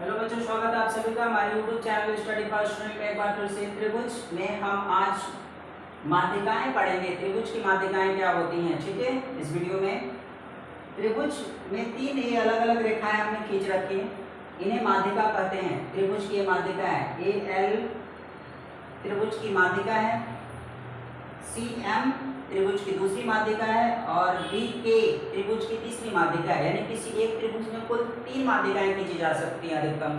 Hello बच्चों, स्वागत है आप सभी का हमारे YouTube channel study for student में। एक बार फिर से त्रिभुज में हम आज माध्यिकाएं पढ़ेंगे। त्रिभुज की माध्यिकाएं क्या होती हैं, ठीक है। इस वीडियो में त्रिभुज में तीन ये अलग अलग रेखाएं हमने खींच रखी हैं, इन्हें माध्यिका कहते हैं। त्रिभुज की माध्यिका है ए एल त्रिभुज की माध्यिका है, सी एम त्रिभुज की दूसरी माध्यिका है और बी के त्रिभुज की तीसरी माध्यिका है। यानी किसी एक त्रिभुज में कुल तीन माध्यिकाएं खींची जा सकती हैं। अधिकतम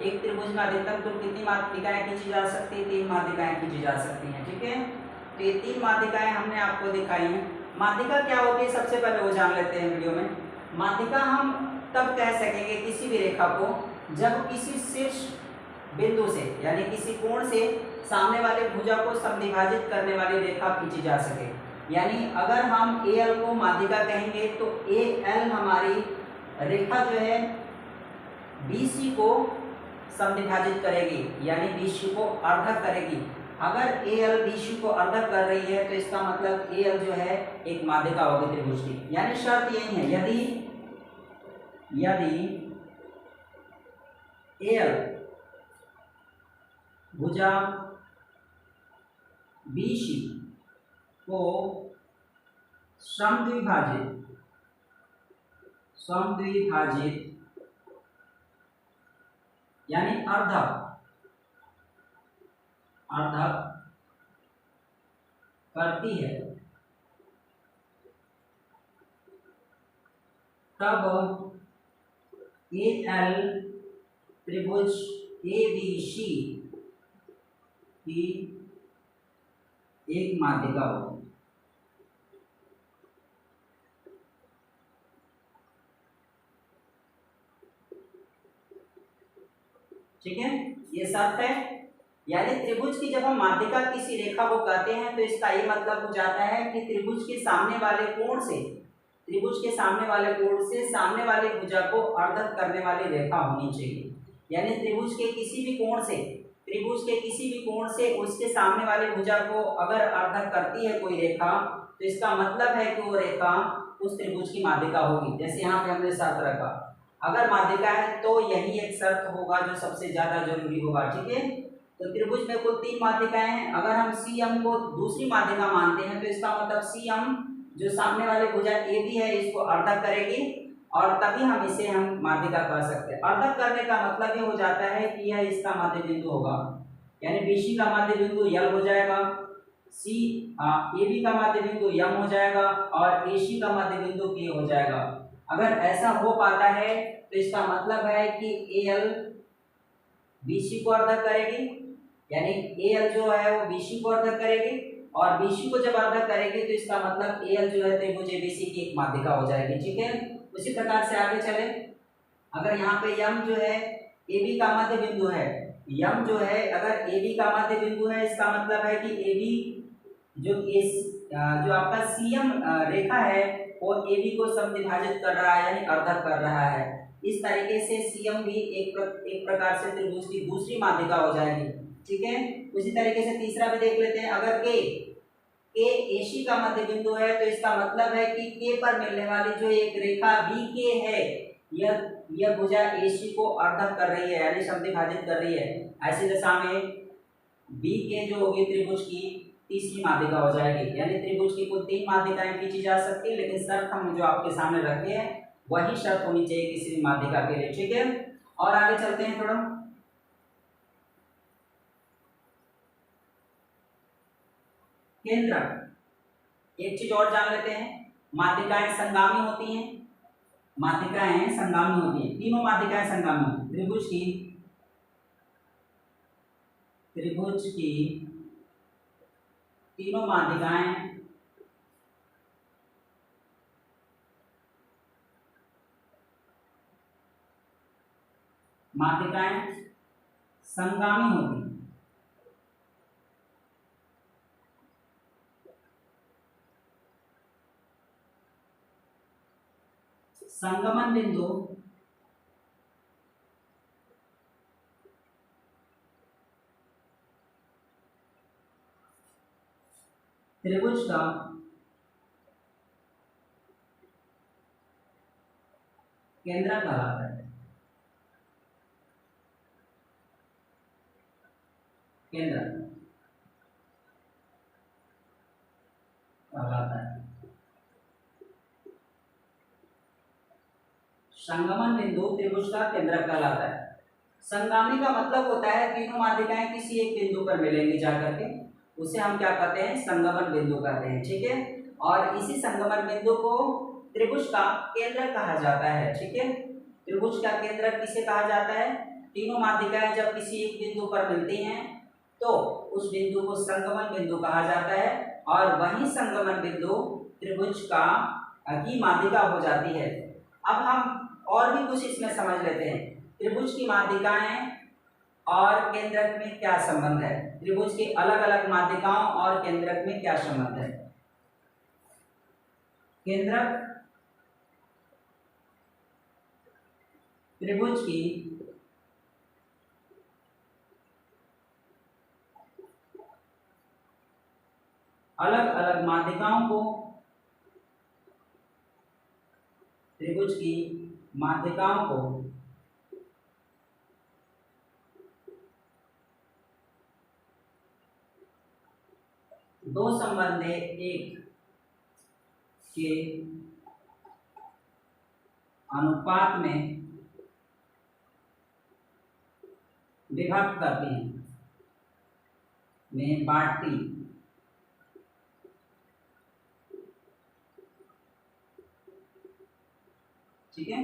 एक त्रिभुज में अधिकतम कुल कितनी माध्यिकाएं खींची जा सकती है? तीन माध्यिकाएं खींची जा सकती हैं, ठीक है। तो ये तीन माध्यिकाएं हमने आपको दिखाई हैं। माध्यिका क्या होती है सबसे पहले वो जान लेते हैं वीडियो में। माध्यिका हम तब कह सकेंगे किसी भी रेखा को जब किसी शीर्ष बिंदु से यानी किसी कोण से सामने वाले भुजा को समद्विभाजित करने वाली रेखा खींची जा सके। यानी अगर हम ए एल को माध्यिका कहेंगे तो ए एल हमारी रेखा जो है बी सी को समद्विभाजित करेगी, यानी बी सी को अर्धक करेगी। अगर ए एल बी सी को अर्धक कर रही है तो इसका मतलब ए एल जो है एक माध्यिका होगी त्रिभुज की। यानी शर्त यही है, यदि ए एल भुजा बी सी को समद्विभाजित यानी अर्धक करती है, तब ए एल त्रिभुज ए बी सी की एक माध्यिका होगी। ठीक है, ये शर्त है। यानी त्रिभुज की जब हम माध्यिका किसी रेखा को कहते हैं तो इसका ये मतलब हो जाता है कि त्रिभुज के सामने वाले कोण से सामने वाले भुजा को अर्धक करने वाली रेखा होनी चाहिए। यानी त्रिभुज के किसी भी कोण से उसके सामने वाले भुजा को अगर अर्धक करती है कोई रेखा तो इसका मतलब है कि वो रेखा उस त्रिभुज की माध्यिका होगी। जैसे यहाँ पे हमने शर्त रखा, अगर माध्यिका है तो यही एक शर्त होगा जो सबसे ज्यादा जरूरी होगा, ठीक है। तो त्रिभुज में कुल तीन माध्यिकाएं हैं। अगर हम सी एम को दूसरी माध्यिका मानते हैं तो इसका मतलब सी एम जो सामने वाले भुजा ए बी है इसको अर्धक करेगी और तभी हम माध्यिका कह सकते हैं। अर्धक करने का मतलब ये हो जाता है कि यह इसका माध्य बिंदु होगा। यानी बीसी का माध्य बिंदु यल हो जाएगा, ए बी का माध्य बिंदु यम हो जाएगा और ए सी का माध्य बिंदु के हो जाएगा। अगर ऐसा हो पाता है तो इसका मतलब है कि ए एल बी सी को अर्धक करेगी, यानी ए एल जो है वो बी सी को अर्धक करेगी और बी सी को जब अर्धक करेगी तो इसका मतलब ए एल जो है त्रिभुज ए बी सी की एक माध्यिका हो जाएगी, ठीक है। उसी प्रकार से आगे चले, अगर यहाँ पे यम जो है ए बी का मध्य बिंदु है, यम जो है अगर ए बी का मध्य बिंदु है इसका मतलब है कि ए बी जो आपका सी एम रेखा है वो ए बी को समद्विभाजित कर रहा है यानी अर्धक कर रहा है। इस तरीके से सी एम भी एक प्रकार से त्रिभुज की दूसरी माध्यिका हो जाएगी, ठीक है। उसी तरीके से तीसरा भी देख लेते हैं। अगर के एसी का मध्य बिंदु है तो इसका मतलब है कि के पर मिलने वाली जो एक रेखा बी के है यह भुजा एसी को अर्धक कर रही है यानी समद्विभाजित कर रही है। ऐसी दशा में बी के जो होगी त्रिभुज की तीसरी माध्यिका हो जाएगी। यानी त्रिभुज की कुल तीन माध्यिकाएं खींची जा सकती है, लेकिन शर्त हम जो आपके सामने रखे हैं वही शर्त होनी चाहिए किसी भी माध्यिका के लिए, ठीक है। और आगे चलते हैं थोड़ा। केंद्रक, एक चीज और जान लेते हैं, माध्यिकाएं संगामी होती हैं। तीनों माध्यिकाएं संगामी होती हैं। त्रिभुज की तीनों माध्यिकाएं संगामी होती हैं। संगमन बिंदु त्रिभुज का केंद्र कहलाता है। केंद्र कहलाता है। संगमन बिंदु त्रिभुज का केंद्रक कहलाता है। संगामी का मतलब होता है तीनों माध्यिकाएं किसी एक बिंदु पर मिलेंगी जाकर के, उसे हम क्या कहते हैं, संगमन बिंदु कहते हैं। ठीक है, और इसी संगमन बिंदु को त्रिभुज का केंद्र कहा जाता है। ठीक है, त्रिभुज का केंद्र किसे कहा जाता है, तीनों माध्यिकाएं जब किसी एक बिंदु पर मिलती हैं तो उस बिंदु को संगमन बिंदु कहा जाता है, और वही संगमन बिंदु त्रिभुज का की माध्यिका हो जाती है। अब हम और भी कुछ इसमें समझ लेते हैं। त्रिभुज की माध्यिकाएं और केंद्रक में क्या संबंध है, त्रिभुज के अलग अलग माध्यिकाओं और केंद्रक में क्या संबंध है। केंद्रक त्रिभुज की अलग अलग माध्यिकाओं को, त्रिभुज की माध्यिकाओं को दो संबंधे एक के अनुपात में विभक्त करती हैं, में बांटती। ठीक है,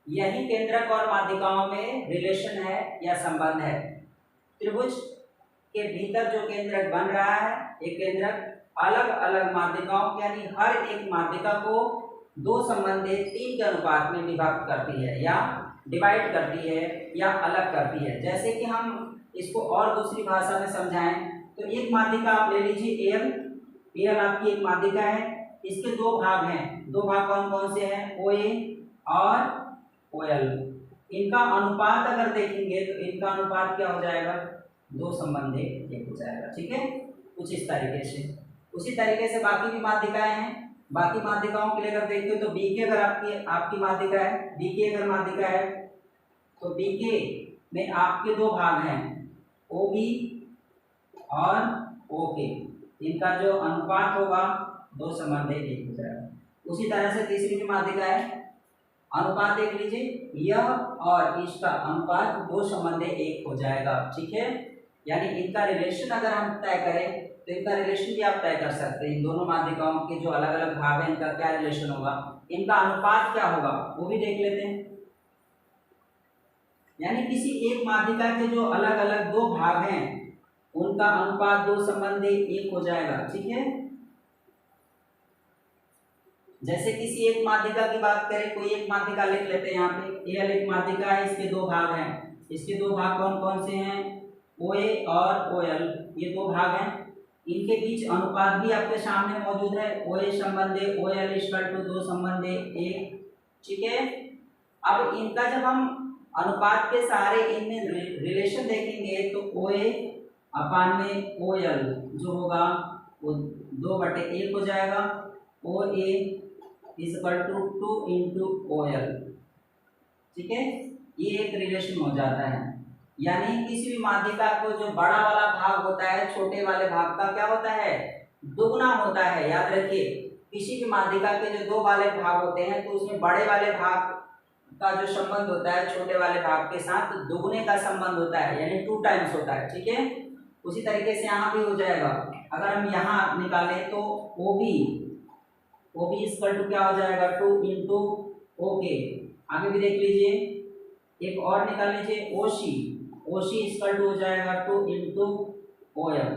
यही केंद्रक और माध्यिकाओं में रिलेशन है या संबंध है। त्रिभुज के भीतर जो केंद्रक बन रहा है, एक केंद्रक अलग अलग माध्यिकाओं यानी हर एक माध्यिका को दो संबंधे तीन के अनुपात में विभक्त करती है या डिवाइड करती है या अलग करती है। जैसे कि हम इसको और दूसरी भाषा में समझाएं तो एक माध्यिका आप ले लीजिए एल, एल आपकी एक माध्यिका है, इसके दो भाग हैं। दो भाग कौन कौन से हैं, ओ ए और ओ एल। इनका अनुपात अगर देखेंगे तो इनका अनुपात क्या हो जाएगा, दो संबंधे एक हो जाएगा। ठीक है, कुछ इस तरीके से। उसी तरीके से बाकी भी माध्यिकाएं हैं। बाकी माध्यिकाओं के लिए अगर देखते हो तो बी के अगर आपकी माध्यिका है, बी के अगर माध्यिका है तो बी के में आपके दो भाग हैं, ओ बी और ओ के। इनका जो अनुपात होगा दो संबंधे एक हो जाएगा। उसी तरह से तीसरी भी माध्यिका है, अनुपात देख लीजिए, यह और इसका अनुपात दो संबंधे एक हो जाएगा। ठीक है, यानी इनका रिलेशन अगर हम तय करें तो इनका रिलेशन भी आप तय कर सकते हैं। इन दोनों माध्यिकाओं के जो अलग अलग भाग हैं इनका क्या रिलेशन होगा, इनका अनुपात क्या होगा वो भी देख लेते हैं। यानी किसी एक माध्यिका के जो अलग अलग दो भाग हैं उनका अनुपात दो संबंधे एक हो जाएगा। ठीक है, जैसे किसी एक माध्यिका की बात करें, कोई एक माध्यिका लिख लेते हैं। यहाँ पे एल एक माध्यिका है, इसके दो भाग हैं। इसके दो भाग कौन कौन से हैं, ओ ए और ओ एल, ये दो भाग हैं। इनके बीच अनुपात भी आपके सामने मौजूद है, ओ ए संबंधे ओ एल इक्वल टू दो संबंधे एक। ठीक है, अब इनका जब हम अनुपात के सहारे इनमें रिलेशन देखेंगे तो ओ ए अपान में ओ एल जो होगा वो 2/1 हो जाएगा। O A is equal to 2 into O L. ठीक है, ये एक रिलेशन हो जाता है। यानी किसी भी माध्यिका को जो बड़ा वाला भाग होता है छोटे वाले भाग का क्या होता है, दुगना होता है। याद रखिए, किसी भी माध्यिका के जो दो वाले भाग होते हैं तो उसमें बड़े वाले भाग का जो संबंध होता है छोटे वाले भाग के साथ दुगने का संबंध होता है, यानी 2 टाइम्स होता है। ठीक है, उसी तरीके से यहाँ भी हो जाएगा। अगर हम यहाँ निकालें तो ओ बी इक्वल टू क्या हो जाएगा, 2 इंटू ओ के। आगे भी देख लीजिए, एक और निकाल लीजिए, ओ सी इक्वल टू हो जाएगा 2 इंटू ओ एल।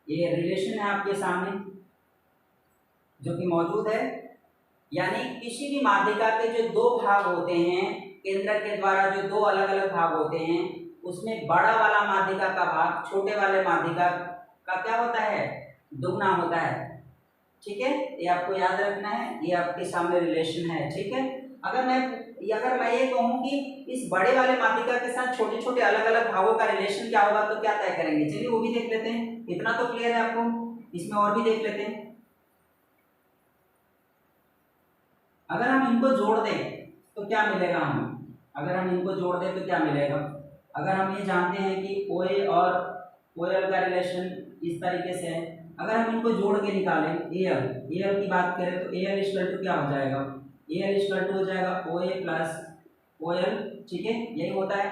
ये रिलेशन है आपके सामने जो कि मौजूद है। यानी किसी भी माध्यिका के जो दो भाग होते हैं, केंद्रक के द्वारा जो दो अलग अलग भाग होते हैं, उसमें बड़ा वाला माध्यिका का भाग छोटे वाले माध्यिका का क्या होता है, दुगना होता है। ठीक है, ये आपको याद रखना है, ये आपके सामने रिलेशन है। ठीक है, अगर मैं ये कहूँ कि इस बड़े वाले माध्यिका के साथ छोटे छोटे अलग अलग भागों का रिलेशन क्या होगा तो क्या तय करेंगे, चलिए वो भी देख लेते हैं। इतना तो क्लियर है आपको, इसमें और भी देख लेते हैं। अगर हम इनको जोड़ दें तो क्या मिलेगा, अगर हम इनको जोड़ दें तो क्या मिलेगा। अगर हम ये जानते हैं कि ओ ए और ओ एल का रिलेशन इस तरीके से है, अगर हम इनको जोड़ के निकालें ए एल की बात करें तो ए एल इक्वल टू क्या हो जाएगा, ए एल इक्वल टू हो जाएगा ओ ए प्लस ओ एल, ठीक है, यही होता है।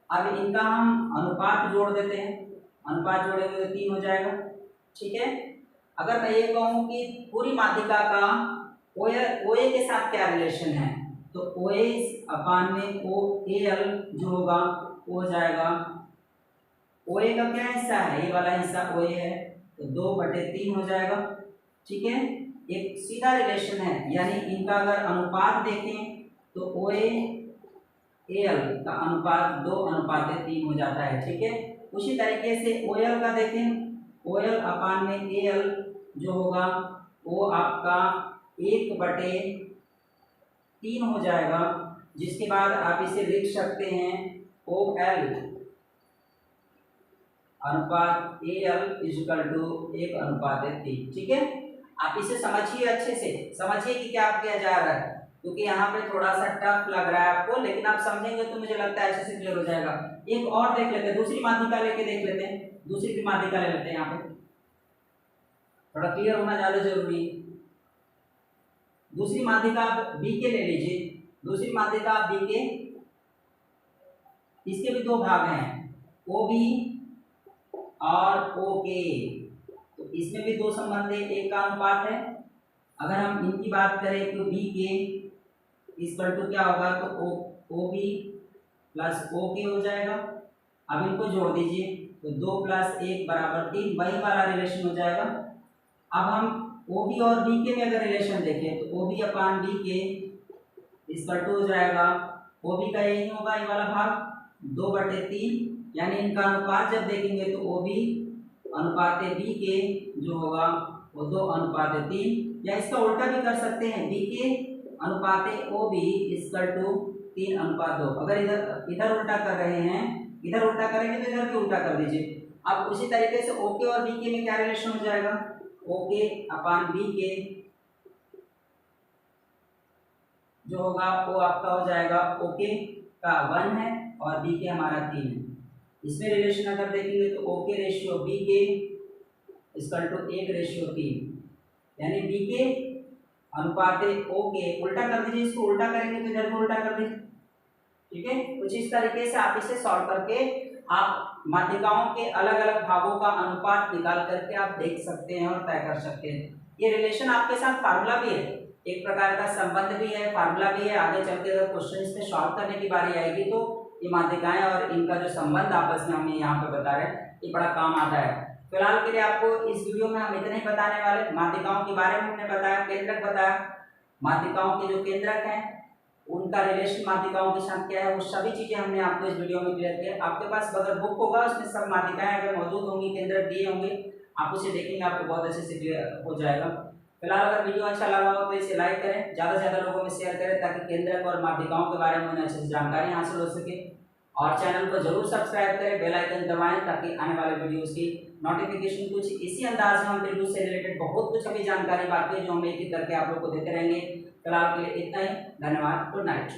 अब इनका हम अनुपात जोड़ देते हैं, अनुपात जोड़ेंगे तो 3 हो जाएगा, ठीक है। अगर मैं ये कहूँ कि पूरी माध्यिका का ओ ए के साथ क्या रिलेशन है, तो ओ ए अपान में ओ ए एल जो होगा वो हो जाएगा, ओ ए का क्या हिस्सा है, ये वाला हिस्सा ओ ए है, तो 2/3 हो जाएगा, ठीक है। एक सीधा रिलेशन है, यानी इनका अगर अनुपात देखें तो ओ ए एल का अनुपात 2/3 हो जाता है, ठीक है। उसी तरीके से ओ एल का देखें, ओ एल अपान में ए एल जो होगा वो आपका 1/3 हो जाएगा, जिसके बाद आप इसे लिख सकते हैं ओ एल अनुपात ए एल इक्वल टू 1/3, ठीक है। आप इसे समझिए, अच्छे से समझिए कि क्या किया जा रहा है, क्योंकि यहाँ पे थोड़ा सा टफ लग रहा है आपको, लेकिन आप समझेंगे तो मुझे लगता है अच्छे से क्लियर हो जाएगा। एक और देख लेते हैं, दूसरी माध्यिका लेके देख लेते हैं, दूसरी भी माध्यिका ले लेते हैं, यहाँ पे थोड़ा क्लियर होना ज्यादा जरूरी है। दूसरी माध्यिका आप बी के ले लीजिए, दूसरी माध्यिका आप बी के, इसके भी 2 भाग हैं, ओ बी और ओ के, तो इसमें भी 2 संबंध है, एक का अनुपात है। अगर हम इनकी बात करें तो बी के इक्वल टू क्या होगा, तो ओ बी प्लस ओ के हो जाएगा। अब इनको जोड़ दीजिए तो 2 + 1 = 3, वही वाला रिलेशन हो जाएगा। अब हम ओ बी और बी के में अगर रिलेशन देखें तो ओ बी अपान बी के इक्वल टू हो जाएगा, ओ बी का यही होगा ये वाला भाग 2/3, यानी इनका अनुपात जब देखेंगे तो ओ बी अनुपात बी के जो होगा वो 2/3, या इसका उल्टा भी कर सकते हैं, बी के अनुपात ओ बी इक्वल टू 3/2। अगर इधर इधर उल्टा कर रहे हैं, इधर उल्टा करेंगे तो इधर भी उल्टा कर दीजिए। अब उसी तरीके से ओके और बी के में क्या रिलेशन हो जाएगा, ओके अपान बी के जो होगा वो आपका हो जाएगा, ओके का 1 है और बी के हमारा 3 है। इसमें रिलेशन अगर देखेंगे तो ओके रेशियो बी के इक्वल टू 1/3, यानी बी के अनुपात ओ के, उल्टा कर दीजिए, इसको उल्टा करेंगे तो इधर भी उल्टा कर दीजिए, ठीक है। कुछ इस तरीके से आप इसे सॉल्व करके आप माध्यिकाओं के अलग अलग भागों का अनुपात निकाल करके आप देख सकते हैं और तय कर सकते हैं। ये रिलेशन आपके साथ फार्मूला भी है, एक प्रकार का संबंध भी है, फार्मूला भी है। आगे चल के अगर क्वेश्चन इसमें सॉल्व करने की बारी आएगी तो ये माध्यिकाएं और इनका जो संबंध आपस में हम यहाँ पे बता रहे हैं ये बड़ा काम आता है। फिलहाल के लिए आपको इस वीडियो में हम इतने ही बताने वाले, माध्यिकाओं के बारे में हमने बताया, केंद्रक बताया, माध्यिकाओं के जो केंद्रक हैं उनका रिलेशन माध्यिकाओं के साथ क्या है, वो सभी चीजें हमने आपको इस वीडियो में क्लियर किया। आपके पास अगर बुक होगा उसमें सब माध्यिकाएं अगर मौजूद होंगी, केंद्रक दिए होंगे, आप उसे देखेंगे आपको बहुत अच्छे से क्लियर हो जाएगा। फिलहाल अगर वीडियो अच्छा लगा हो तो इसे लाइक करें, ज़्यादा से ज़्यादा लोगों में शेयर करें ताकि केंद्रक और माध्यिकाओं के बारे में उन्हें अच्छे से जानकारी हासिल हो सके, और चैनल को जरूर सब्सक्राइब करें, बेल आइकन दबाएं ताकि आने वाले वीडियोस की नोटिफिकेशन कुछ इसी अंदाज में हम त्रिभुज से रिलेटेड बहुत कुछ अभी जानकारी बाकी है जो हम एक एक करके आप लोग को देते रहेंगे। फिलहाल के लिए इतना ही, धन्यवाद, गुड नाइट।